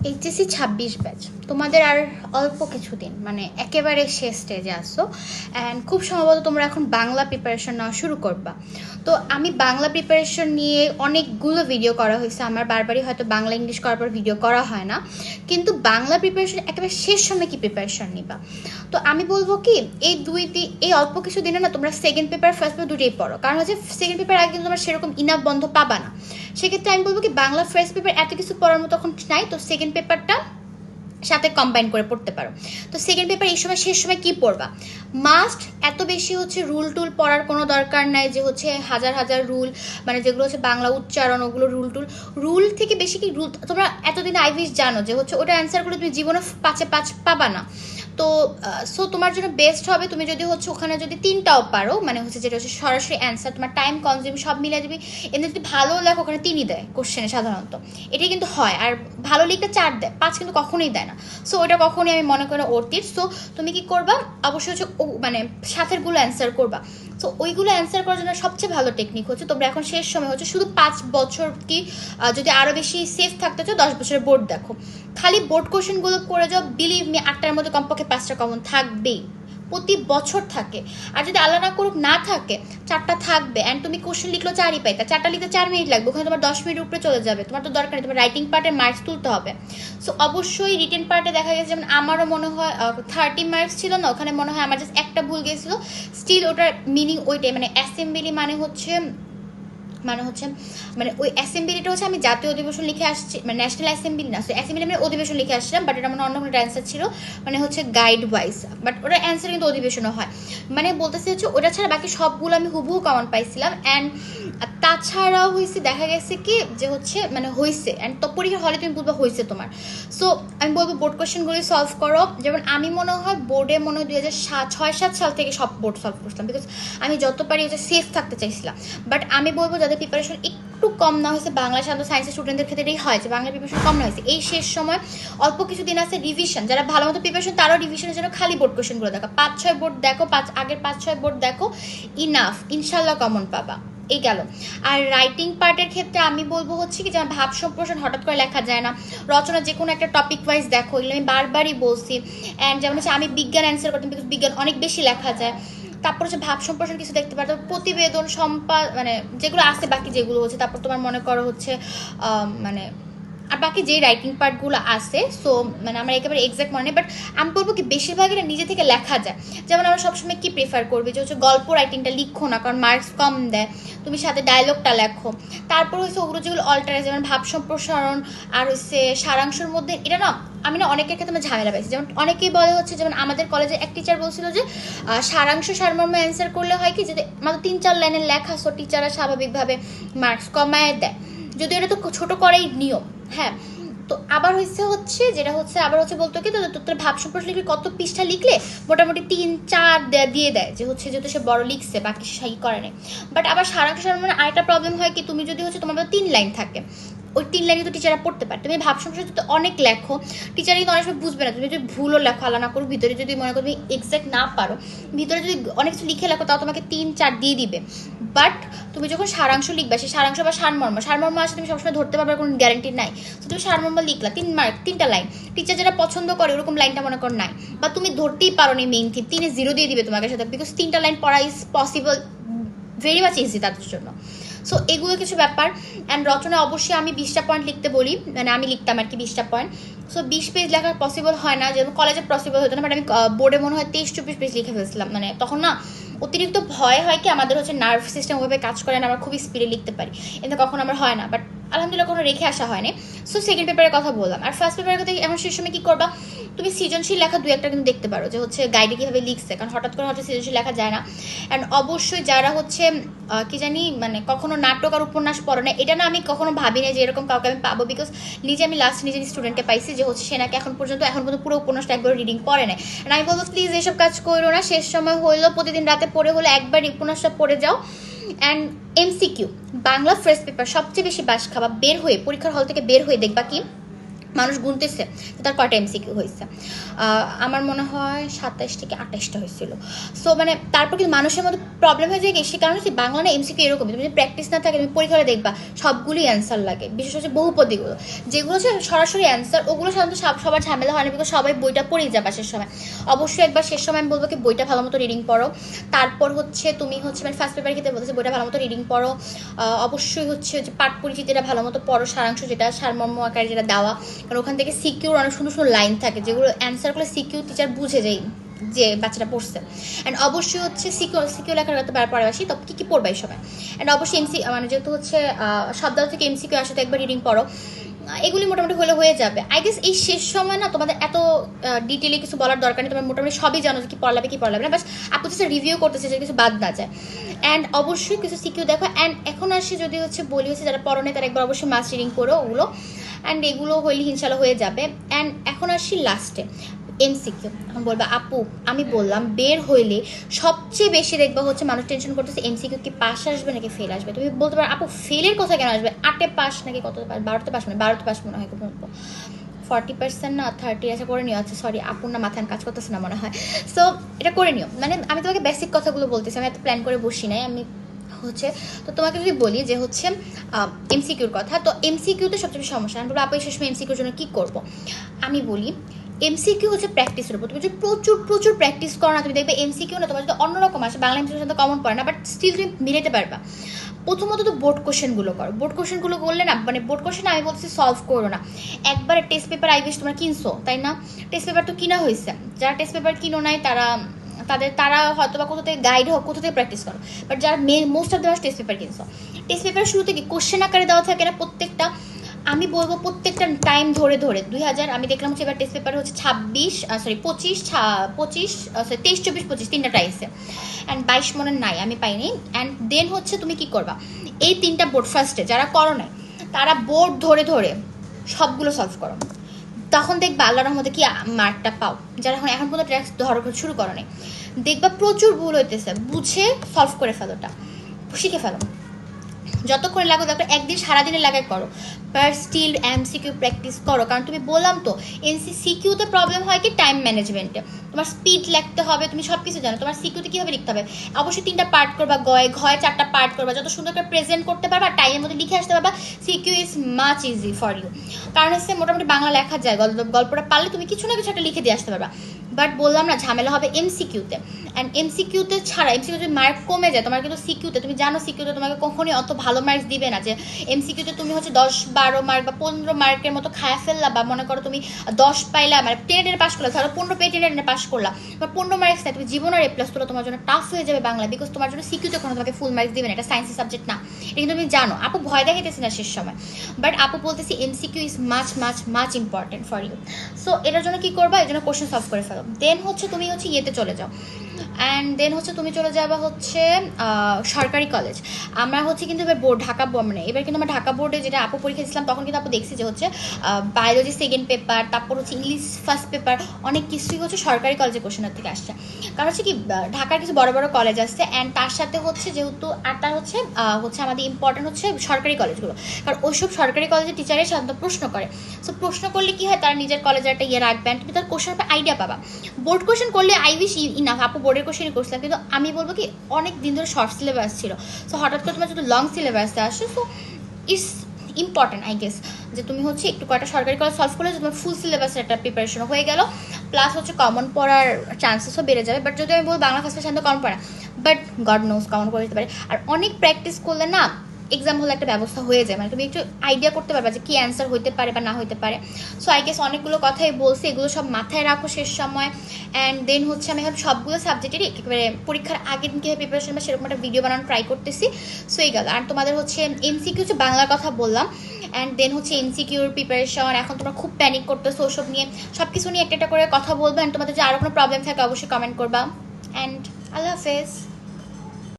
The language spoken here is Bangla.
এইচএসসি 26 ব্যাচ, তোমাদের আর অল্প কিছুদিন, মানে একেবারে শেষ স্টেজে আসো। অ্যান্ড খুব সম্ভবত তোমরা এখন বাংলা প্রিপারেশন নেওয়া শুরু করবা। তো আমি বাংলা প্রিপারেশন নিয়ে অনেকগুলো ভিডিও করা হয়েছে আমার, বারবারই হয়তো বাংলা ইংলিশ করার পর ভিডিও করা হয় না, কিন্তু বাংলা প্রিপারেশন একেবারে শেষ সময় কি প্রিপারেশন নিবা। তো আমি বলবো কি, এই অল্প কিছু দিনে না তোমরা সেকেন্ড পেপার ফার্স্ট পেপার দুটোই পড়ো, কারণ হচ্ছে সেকেন্ড পেপার আগে কিন্তু তোমরা সেরকম ইনাফ বন্ধ পাবা না। সেক্ষেত্রে আমি বলবো কি, বাংলা ফার্স্ট পেপার এত কিছু পড়ার মতো এখন নাই, তো সেকেন্ড পেপারটা সাথে কম্বাইন করে পড়তে পারো। তো সেকেন্ড পেপার এই সময় শেষ সময় কি পড়বা, মাস্ট এত বেশি হচ্ছে রুল টুল পড়ার কোনো দরকার নাই, যে হচ্ছে হাজার হাজার রুল, মানে যেগুলো হচ্ছে বাংলা উচ্চারণ ওগুলো রুল থেকে বেশি কি রুল তোমরা এতদিন আইভিস জানো যে হচ্ছে ওটা অ্যান্সারগুলো তুমি জীবনে 5-এ 5 পাবা না। তো সো তোমার জন্য বেস্ট হবে তুমি যদি হচ্ছে ওখানে যদি 3টাও পারো, মানে হচ্ছে যেটা হচ্ছে সরাসরি অ্যান্সার, তোমার টাইম কনজিউম সব মিলে যাবে। এমনি যদি ভালো লেখো ওখানে 3ই দেয় কোশ্চেনে সাধারণত, এটাই কিন্তু হয়। আর ভালো লিখতে 4 দেয়, 5 কিন্তু কখনোই দেয় না। সো ওটা কখনোই আমি মনে করি অর্থিত। সো তুমি কি করবা, অবশ্যই হচ্ছে মানে সাথেরগুলো অ্যান্সার করবা। সো ওইগুলো অ্যান্সার করার জন্য সবচেয়ে ভালো টেকনিক হচ্ছে তোমরা এখন শেষ সময় হচ্ছে শুধু 5 বছর কি, যদি আরও বেশি সেফ থাকতে চাও 10 বছরের বোর্ড দেখো, খালি বোর্ড কোশ্চেনগুলো করে যাও, বিলিভ মি 8টার মধ্যে কমপক্ষে 5টা কমন থাকবেই, প্রতি বছর থাকে। আর যদি আল্লাহ না করুক না থাকে, 4টা থাকবে। অ্যান্ড তুমি কোশ্চেন লিখলো 4ই পাইতা, 4টা লিখতে 4 মিনিট লাগবে, ওখানে তোমার 10 মিনিট উপরে চলে যাবে, তোমার তো দরকার নেই, তোমার রাইটিং পার্টে মার্কস তুলতে হবে। সো অবশ্যই রিটেন পার্টে দেখা গেছে, যেমন আমারও মনে হয় 30 মার্কস ছিল না, ওখানে মনে হয় আমার জাস্ট একটা ভুল গেছিলো, স্টিল ওটার মিনিং ওইটাই, মানে অ্যাসেম্বলি মানে ওই অ্যাসেম্বলিটা হচ্ছে আমি জাতীয় অধিবেশন লিখে আসছি, মানে ন্যাশনাল অ্যাসেম্বলি না, সো অ্যাসেম্বলি মানে অধিবেশন লিখে আসছিলাম, বাট এটা মানে অন্য কোনো অ্যান্সার ছিল, মানে হচ্ছে গাইড ওয়াইজ, বাট ওটা অ্যান্সার কিন্তু অধিবেশনও হয়। মানে বলতেছি হচ্ছে ওটা ছাড়া বাকি সবগুলো আমি হুবহু কমন পাইছিলাম। অ্যান্ড তাছাড়াও হয়েছে দেখা গেছে কি যে হচ্ছে মানে হয়েছে, অ্যান্ড তো পরীক্ষার হলে তুমি বলবো হয়েছে তোমার। সো আমি বলবো বোর্ড কোয়েশ্চেনগুলি সলভ করো। যেমন আমি মনে হয় বোর্ডে মনে হয় 2006-7 সাল থেকে সব বোর্ড সলভ করছিলাম, বিকজ আমি যত পারি হচ্ছে সেফ থাকতে চাইছিলাম। বাট আমি বলবো যাদের প্রিপারেশন একটু কম না হয়েছে, বাংলা সাধারণত সায়েন্সের স্টুডেন্টদের ক্ষেত্রে এটাই হয় যে বাংলা প্রিপারেশন কম না হয়েছে, এই শেষ সময় অল্প কিছু দিন আছে রিভিশন, যারা ভালো মতো প্রিপারেশন তারাও রিভিশনের জন্য খালি বোর্ড কোয়েশ্চেনগুলো দেখো, 5-6 বোর্ড দেখো, আগের 5-6 বোর্ড দেখো, ইনাফ, ইনশাল্লাহ কমন পাবা। এই গেল। আর রাইটিং পার্টের ক্ষেত্রে আমি বলবো হচ্ছে কি, যেমন ভাব সম্প্রসারণ হঠাৎ করে লেখা যায় না, রচনা যে কোনো একটা টপিক ওয়াইজ দেখো, এগুলো আমি বারবারই বলছি। অ্যান্ড যেমন হচ্ছে আমি বিজ্ঞান অ্যান্সার করতাম, বিকজ বিজ্ঞান অনেক বেশি লেখা যায়। তারপর হচ্ছে ভাব সম্প্রসারণ কিছু দেখতে পারো, প্রতিবেদন মানে যেগুলো আছে বাকি যেগুলো হচ্ছে, তারপর তোমার মনে করো হচ্ছে মানে আর বাকি যে রাইটিং পার্টগুলো আছে, সো মানে আমার একেবারে এক্সাক্ট মনে নেই, বাট আমি বলবো কি বেশিরভাগই না নিজে থেকে লেখা যায়। যেমন আমরা সবসময় কি প্রেফার করবে যে হচ্ছে গল্প রাইটিংটা লিখো না, কারণ মার্কস কম দেয়, তুমি সাথে ডায়লগটা লেখো। তারপর হচ্ছে ওগুলো যেগুলো অল্টারে, যেমন ভাব সম্প্রসারণ আর হচ্ছে সারাংশের মধ্যে, এটা না আমি না অনেকের ক্ষেত্রে আমি ঝামেলা পাইছি। যেমন অনেকেই বলে হচ্ছে, যেমন আমাদের কলেজে এক টিচার বলছিল যে সারাংশ সারমর্ম অ্যান্সার করলে হয় কি, যদি মাত্র 3-4 লাইনের লেখা, সো টিচাররা স্বাভাবিকভাবে মার্কস কমায় দেয়, যদিও এটা তো ছোটো করাই নিয়ম। হ্যাঁ, তো আবার হচ্ছে যেটা হচ্ছে আবার হচ্ছে বলতো কি, তোর ভাব সম্প্রসারণ লিখলে কত পৃষ্ঠা লিখলে মোটামুটি 3-4 দিয়ে দেয়, যে হচ্ছে যেহেতু সে বড় লিখছে বাকি সে করে নেই। বাট আবার সারাংশ সারমর্মে আরেকটা প্রবলেম হয় কি, তুমি যদি হচ্ছে তোমার 3 লাইন থাকে, ওই 3 লাইনে তো টিচাররা পড়তে পারে, তুমি ভাব সম্প্রসারণ যদি অনেক লেখো, টিচার কিন্তু অনেক সময় বুঝবে না, তুমি যদি ভুলও লেখো, আলা না করো, ভিতরে যদি মনে করো তুমি এক্সাক্ট না পারো, ভিতরে যদি অনেক কিছু লিখে লেখো, তাও তোমাকে 3-4 দিয়ে দিবে। বাট তুমি যখন সারাংশ লিখবা, সেই সারাংশ বা সারমর্ম আসলে তুমি সবসময় ধরতে পারবে, কোনো গ্যারান্টি নাই। তো তুমি সারমর্ম লিখলা 3 মার্ক, 3টা লাইন, টিচার যেটা পছন্দ করে ওরকম লাইনটা মনে কর নাই, বা তুমি ধরতেই পারো নি মেইন থিম, 3-এ 0 দিয়ে দিবে তোমাকে সাথে, বিকজ 3টা লাইন পড়া is possible, very much easy তাদের জন্য। সো এগুলো কিছু ব্যাপার। অ্যান্ড রচনা অবশ্যই আমি 20টা পয়েন্ট লিখতে বলি, মানে আমি লিখতাম আর কি 20টা পয়েন্ট। সো 20 পেজ লেখা পসিবল হয় না, যেমন কলেজে পসিবল হতো না, বাট আমি বোর্ডে মনে হয় 23-24 পেজ লিখে ফেলছিলাম। মানে তখন না অতিরিক্ত ভয় হয় কি, আমাদের হচ্ছে নার্ভ সিস্টেম ওইভাবে কাজ করে না, আমরা খুবই স্পিডে লিখতে পারি, কিন্তু কখন আমার হয় না, বাট আলহামদুলিল্লাহ কোনো রেখে আসা হয়নি। সো সেকেন্ড পেপারের কথা বললাম। আর ফার্স্ট পেপারের কথা এমন শেষ সময় কী করবা, তুমি সৃজনশীল লেখা 2-একটা কিন্তু দেখতে পারো, যে হচ্ছে গাইডে কীভাবে লিখছে, কারণ হঠাৎ করে হচ্ছে সৃজনশীল লেখা যায় না। অ্যান্ড অবশ্যই যারা হচ্ছে কি জানি মানে কখনো নাটক আর উপন্যাস পড়ে না, এটা না আমি কখনো ভাবি না যে এরকম কাউকে আমি পাবো, বিকজ নিজে আমি লাস্ট নিজের স্টুডেন্টে পাইছি যে হচ্ছে সে নাকি এখন পর্যন্ত পুরো উপন্যাসটা একবার রিডিং পড়ে নেয়। অ্যান্ড আমি বলবো প্লিজ এইসব কাজ করো না, শেষ সময় হইলো প্রতিদিন রাতে পড়ে হলো একবার উপন্যাসটা পড়ে যাও। And MCQ Bangla first paper সবচেয়ে বেশি বাস খাবা, বের হয়ে পরীক্ষার হল থেকে বের হয়ে দেখবা কি মানুষ গুনতেছে তার কয়টা এমসিকিউ হয়েছে। আমার মনে হয় 27 থেকে 28টা হয়েছিল। সো মানে তারপর কিন্তু মানুষের মধ্যে প্রবলেম হয়ে যায় কি, সে কারণে হচ্ছে বাংলা না এমসিকিউ এরকমই, তুমি যদি প্র্যাকটিস না থাকে তুমি পরীক্ষায় দেখবা সবগুলোই অ্যান্সার লাগে, বিশেষ হচ্ছে বহুপদীগুলো যেগুলো হচ্ছে সরাসরি অ্যান্সার, ওগুলো সাধারণত সবার ঝামেলা হয় না, বিকজ সবাই বইটা পড়েই যাবা শেষ সময়। অবশ্যই একবার শেষ সময় আমি বলবো কি বইটা ভালো মতো রিডিং পড়ো। তারপর হচ্ছে তুমি হচ্ছে মানে ফার্স্ট পেপার ক্ষেত্রে বলতেছে বইটা ভালো মতো রিডিং পড়ো। অবশ্যই হচ্ছে যে পাঠ পরিচিতিটা ভালো মতো পড়ো, সারাংশ যেটা সারমর্ম আকারে যেটা দেওয়া, কারণ ওখান থেকে সিকিউর অনেক সুন্দর সুন্দর লাইন থাকে যেগুলো অ্যান্সারগুলো সিকিউর টিচার বুঝে যায় যে বাচ্চাটা পড়ছে। অ্যান্ড অবশ্যই হচ্ছে সিকিউর লেখার করতে পারবাসি, তবে কী কী পড়বে এই সময়। অ্যান্ড অবশ্যই মানে যেহেতু হচ্ছে শব্দার্থ থেকে এমসিকিউ আসে তো একবার রিডিং পড়ো, এগুলি মোটামুটি হয়ে যাবে। আই গেস এই শেষ সময় না তোমাদের এত ডিটেলে কিছু বলার দরকার নেই, তোমার মোটামুটি সবই জানো যে কি পড়াবে না, বাস আপু হচ্ছে রিভিউ করতেছে যে কিছু বাদ না যায়। অ্যান্ড অবশ্যই কিছু সিকিউ দেখো। অ্যান্ড এখন আসি যদি হচ্ছে বলি হচ্ছে যারা পড়ো নেই তারা একবার অবশ্যই মাস রিডিং করো ওগুলো, অ্যান্ড এগুলো হইলে ইনশাল্লাহ হয়ে যাবে। অ্যান্ড এখন আসি লাস্টে এমসিকিউ। এখন বলবা আপু আমি বললাম বের হইলে সবচেয়ে বেশি দেখবা হচ্ছে মানুষ টেনশন করতেছে এমসিকিউ কি পাস আসবে নাকি ফেল আসবে। তুমি বলতে পারো আপু ফেলের কথা কেন আসবে, 8-এ পাস নাকি কত পাস, 12তে পাস, মানে 12তে পাস মনে হয় 40% না 30 আছে করে নিও। আচ্ছা সরি আপুর না মাথায় কাজ করতেছে না মনে হয়, সো এটা করে নিও। মানে আমি তোমাকে বেসিক কথাগুলো বলতেছি, আমি এত প্ল্যান করে বসি নাই আমি হচ্ছে। তো তোমাকে যদি বলি যে হচ্ছে এমসিকিউর কথা, তো এমসিকিউতে সবচেয়ে বেশি সমস্যা। আমি বলবো আপু এই সময় এমসিকিউর জন্য কী করবো। আমি বলি এমসিকিউ হচ্ছে প্র্যাকটিসের উপর, তুমি যদি প্রচুর প্র্যাকটিস করো না তুমি দেখবে এমসিকিউ না তোমার যদি অন্যরকম আসে, বাংলা এমসিকিউর সাথে কমন পড়ে না, বাট স্টিল তুমি মিলাতে পারবা। প্রথমত তো বোর্ড কোশ্চেনগুলো করো, বোর্ড কোশ্চেনগুলো করলে না মানে বোর্ড কোশ্চেন আমি বলছি সলভ করো না, একবারে টেস্ট পেপার আইবিএস তোমরা কিনছো তাই না, টেস্ট পেপার তো কিনা হয়েছে, যারা টেস্ট পেপার কিনো নাই তারা হয়তো বা কোথা থেকে গাইড হোক কোথা থেকে প্র্যাকটিস করো, বাট যারা most of the test paper কিনছো, টেস্ট পেপার শুরুতে কি কোশ্চেন আকারে দেওয়া থাকে না প্রত্যেকটা, আমি বলবো প্রত্যেকটা টাইম ধরে 2000 আমি দেখলাম হচ্ছে এবার টেস্ট পেপার হচ্ছে 25 23 24 25 তিনটা টাইসে, অ্যান্ড 22 মনে নাই আমি পাইনি। অ্যান্ড দেন হচ্ছে তুমি কি করবা, এই তিনটা বোর্ড ফার্স্টে যারা করো নাই তারা বোর্ড ধরে সবগুলো সলভ করো, তখন দেখবা আল্লাহর রহমতে কি মার্কটা পাও। যারা এখন পর্যন্ত ট্র্যাক্স ধরা শুরু করো নাই দেখবা প্রচুর ভুল হইতেছে, বুঝে সলভ করে ফেলোটা, শিখে ফেলো, যতক্ষণ লাগো দেখো একদিন সারাদিনে লাগাই করো, বাট স্টিল এমসিকিউ প্র্যাকটিস করো। কারণ তুমি বললাম তো সিকিউতে প্রবলেম হয় কি টাইম ম্যানেজমেন্টে, তোমার স্পিড লিখতে হবে, তুমি সব কিছু জানো, তোমার সিকিউতে কীভাবে লিখতে হবে, অবশ্যই 3টা পার্ট করবা, ঘয়ে 4টা পার্ট করবা, যত সুন্দর করে প্রেজেন্ট করতে পারবা টাইমের মধ্যে লিখে আসতে পারবা, CQ is much easy for you. কারণ হচ্ছে মোটামুটি বাংলা লেখা যায়, গল্পটা পারলে তুমি কিছু না কিছু একটা লিখে দিয়ে আসতে পারবা, বাট বললাম না ঝামেলা হবে এমসিকিউতে। অ্যান্ড এমসিকিউতে ছাড়া এমসিকিউতে মার্ক কমে যায় তোমার, কিন্তু সিকিউতে তুমি জানো সিকিউতে তোমাকে কখনোই অত ভালো মার্কস দিবে না, যে এমসিকিউতে তুমি হচ্ছে 10-12 মার্ক বা 15 মার্কের মতো খায়া ফেললা, বা মনে করো তুমি 10 পাইলা মানে 10 পাস করলা, ধরো 15 পেয়ে 10 পাস করলা, বা 15 মার্কস নাই তুমি জীবন আর A+ তোলা তোমার জন্য টাফ হয়ে যাবে বাংলা, বিকজ তোমার জন্য সিকিউতে কোনো তোমাকে ফুল মার্কস দিবে না, এটা সায়েন্সের সাবজেক্ট না, এটা কিন্তু তুমি জানো। আপু ভয় দেখাইতেছি না শেষ সময়, বাট আপু বলতেছি MCQ is much important for you. So এটার জন্য কি করবা, এর জন্য কোশ্চেন সলভ করে ফেলো, দেন হচ্ছে তুমি হচ্ছে ইয়েতে চলে যাও, অ্যান্ড দেন হচ্ছে তুমি চলে যাবা হচ্ছে সরকারি কলেজ। আমরা হচ্ছে কিন্তু এবার বোর্ড ঢাকা মানে এবার কিন্তু আমরা ঢাকা বোর্ডে যেটা আপু পরীক্ষা দিয়েছিলাম তখন কিন্তু আপু দেখছি যে হচ্ছে বায়োলজি সেকেন্ড পেপার, তারপর হচ্ছে ইংলিশ ফার্স্ট পেপার, অনেক কিছুই হচ্ছে সরকারি কলেজের কোশ্চেনের থেকে আসছে। কারণ হচ্ছে কি ঢাকার কিছু বড় বড় কলেজ আসছে, অ্যান্ড তার সাথে হচ্ছে যেহেতু আর তার হচ্ছে আমাদের ইম্পর্টেন্ট হচ্ছে সরকারি কলেজগুলো, কারণ ওইসব সরকারি কলেজের টিচারের সাধারণত প্রশ্ন করে, সো প্রশ্ন করলে কি হয় তারা নিজের কলেজের একটা ইয়ে রাখবেন, তুমি তার কোশ্চেন আইডিয়া পাবা। বোর্ড কোশ্চেন করলে আই উইশ ইনাফ, আপু বোর্ডের কোশ্চেনই করছিলাম, কিন্তু আমি বলবো কি অনেক দিন ধরে শর্ট সিলেবাস ছিল, সো হঠাৎ করে তোমার যদি লং সিলেবাসে আসে, so it's important I guess যে তুমি হচ্ছে একটু কয়টা সরকারি কলেজ সলভ করলে তোমার ফুল সিলেবাসের একটা প্রিপারেশন হয়ে গেল, প্লাস হচ্ছে কমন পড়ার চান্সেসও বেড়ে যাবে। বাট যদি আমি বলবো বাংলা ফার্স্ট সাধারণত কমন পড়া, বাট গড নোজ কমন করে দিতে পারে, আর অনেক প্র্যাকটিস করলে না এক্সাম হলে একটা ব্যবস্থা হয়ে যায়, মানে তুমি একটু আইডিয়া করতে পারবা যে কী অ্যান্সার হইতে পারে বা না হইতে পারে। সো আই গেস অনেকগুলো কথাই বলছি, এগুলো সব মাথায় রাখো শেষ সময়। অ্যান্ড দেন হচ্ছে আমি এখন সবগুলো সাবজেক্টেরই একেবারে পরীক্ষার আগের দিন কীভাবে প্রিপারেশন বা সেরকম একটা ভিডিও বানানো ট্রাই করতেছি। সো এই গেল, আর তোমাদের হচ্ছে এমসিকিউ হচ্ছে বাংলার কথা বললাম, অ্যান্ড দেন হচ্ছে এমসিকিউর প্রিপারেশন, এখন তোমরা খুব প্যানিক করতেছো ওসব নিয়ে, সব কিছু নিয়ে একটা একটা করে কথা বলবে, অ্যান্ড তোমাদের যে আরও কোনো প্রবলেম থাকে অবশ্যই কমেন্ট করবা। অ্যান্ড আল্লাহ হাফেজ।